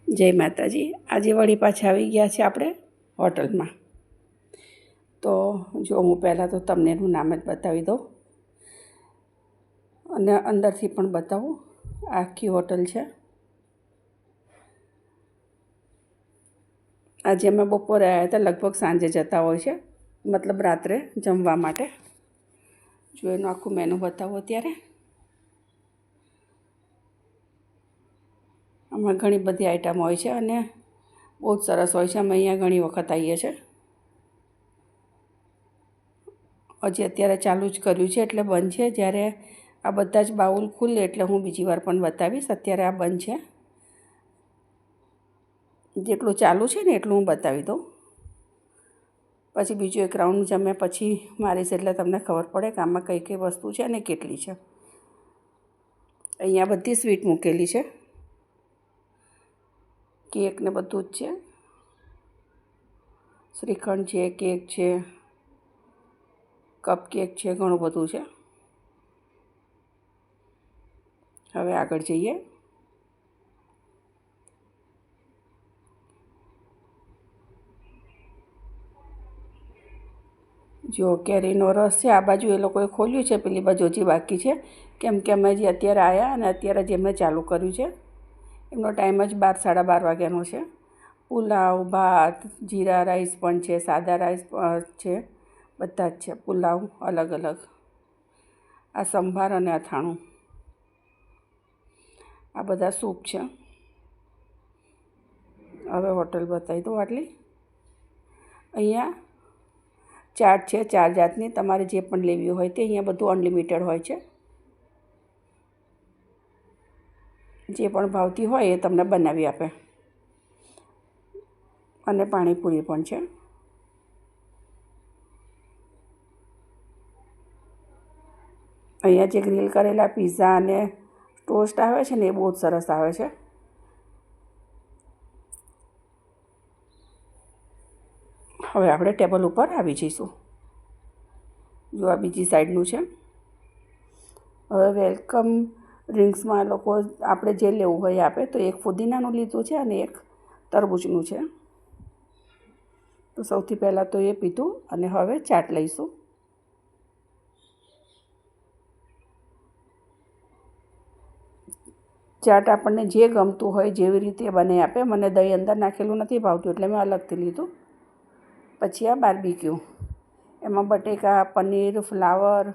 જય માતાજી। આજે વળી પાછા આવી ગયા છે આપણે હોટલમાં। તો જો હું પહેલાં તો તમને એનું નામ જ બતાવી દઉં અને અંદરથી પણ બતાવું। આખી હોટલ છે। આજે અમે બપોરે આવ્યા હતા, લગભગ સાંજે જતા હોય છે, મતલબ રાત્રે જમવા માટે। જો એનું આખું મેનુ બતાવો અત્યારે। આમાં ઘણી બધી આઈટમ હોય છે અને બહુ જ સરસ હોય છે। અમે અહીંયા ઘણી વખત આવીએ છીએ। હજી અત્યારે ચાલુ જ કર્યું છે એટલે બંધ છે। જ્યારે આ બધા જ બાઉલ ખુલે એટલે હું બીજી વાર પણ બતાવીશ। અત્યારે આ બંધ છે। જેટલું ચાલુ છે ને એટલું હું બતાવી દઉં, પછી બીજું એક રાઉન્ડ જમ્યા પછી મારીશ એટલે તમને ખબર પડે કે આમાં કઈ કઈ વસ્તુ છે અને કેટલી છે। અહીંયા બધી સ્વીટ મૂકેલી છે, કેક ને બધું જ છે। શ્રીખંડ છે, કેક છે, કપ કેક છે, ઘણું બધું છે। હવે આગળ જઈએ। જો કેરીનો રસ છે, આ બાજુ એ લોકોએ ખોલ્યું છે, પેલી બાજુ હજી બાકી છે, કેમ કે અમે હજી અત્યારે આવ્યા અને અત્યારે જ એમણે ચાલુ કર્યું છે। એમનો ટાઈમ જ 12 સાડા 12 વાગ્યાનો છે। પુલાવ, ભાત, જીરા રાઈસ પણ છે, સાદા રાઈસ છે, બધા જ છે। પુલાવ અલગ અલગ, આ સંભાર અને અથાણું, આ બધા સૂપ છે। હવે હોટલ બતાવી દઉં આટલી। અહીંયા ચાટ છે 4 જાતની, તમારે જે પણ લેવી હોય તે। અહીંયા બધું અનલિમિટેડ હોય છે, જે પણ ભાવતી હોય એ તમને બનાવી આપે। અને પાણીપુરી પણ છે। અહીંયા જે ગ્રીલ કરેલા પીઝા અને ટોસ્ટ આવે છે ને એ બહુ જ સરસ આવે છે। હવે આપણે ટેબલ ઉપર આવી જઈશું। જો આ બીજી સાઈડનું છે। હવે વેલકમ ડ્રિંક્સમાં લોકો આપણે જે લેવું હોય આપે, તો એક ફુદીનાનું લીધું છે અને એક તરબૂચનું છે। તો સૌથી પહેલાં તો એ પીધું અને હવે ચાટ લઈશું। ચાટ આપણને જે ગમતું હોય જેવી રીતે બનાવી આપે। મને દહીં અંદર નાખેલું નથી ભાવતું એટલે મેં અલગથી લીધું। પછી આ બાર્બીક્યુ, એમાં બટેકા, પનીર, ફ્લાવર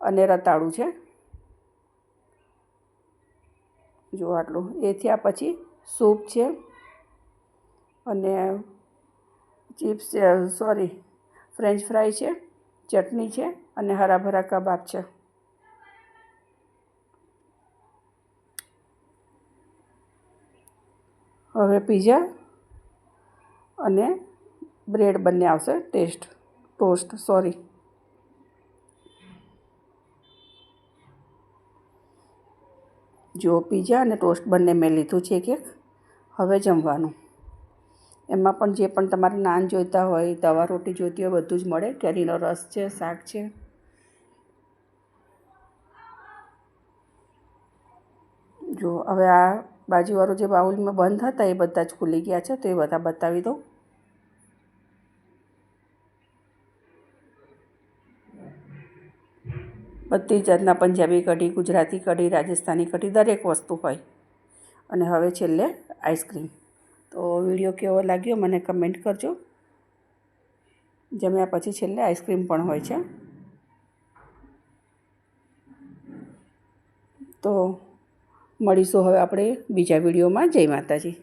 અને રતાળું છે। જો આટલું એ થયા। પછી સૂપ છે અને ચિપ્સ છે, સોરી ફ્રેન્ચ ફ્રાય છે, ચટણી છે અને હરાભરા કબાબ છે। હવે પીઝા અને બ્રેડ બંને આવશે, ટોસ્ટ સોરી। જો પીઝા અને ટોસ્ટ બંને મેં લીધું છે એક। હવે જમવાનું, એમાં પણ જે પણ તમારે નાન જોઈતા હોય, તવા રોટી જોઈતી હોય, બધું જ મળે। કેરીનો રસ છે, શાક છે। જો હવે આ બાજુવાળું જે બાઉલમાં બંધ હતા એ બધા જ ખુલી ગયા છે, તો એ બધા બતાવી દઉં। બધી જાતના પંજાબી કઢી, ગુજરાતી કઢી, રાજસ્થાની કઢી, દરેક વસ્તુ હોય। અને હવે છેલ્લે આઈસ્ક્રીમ। તો વિડીયો કેવો લાગ્યો મને કમેન્ટ કરજો। જમ્યા પછી છેલ્લે આઈસ્ક્રીમ પણ હોય છે। તો મળીશું હવે આપણે બીજા વિડીયોમાં। જય માતાજી।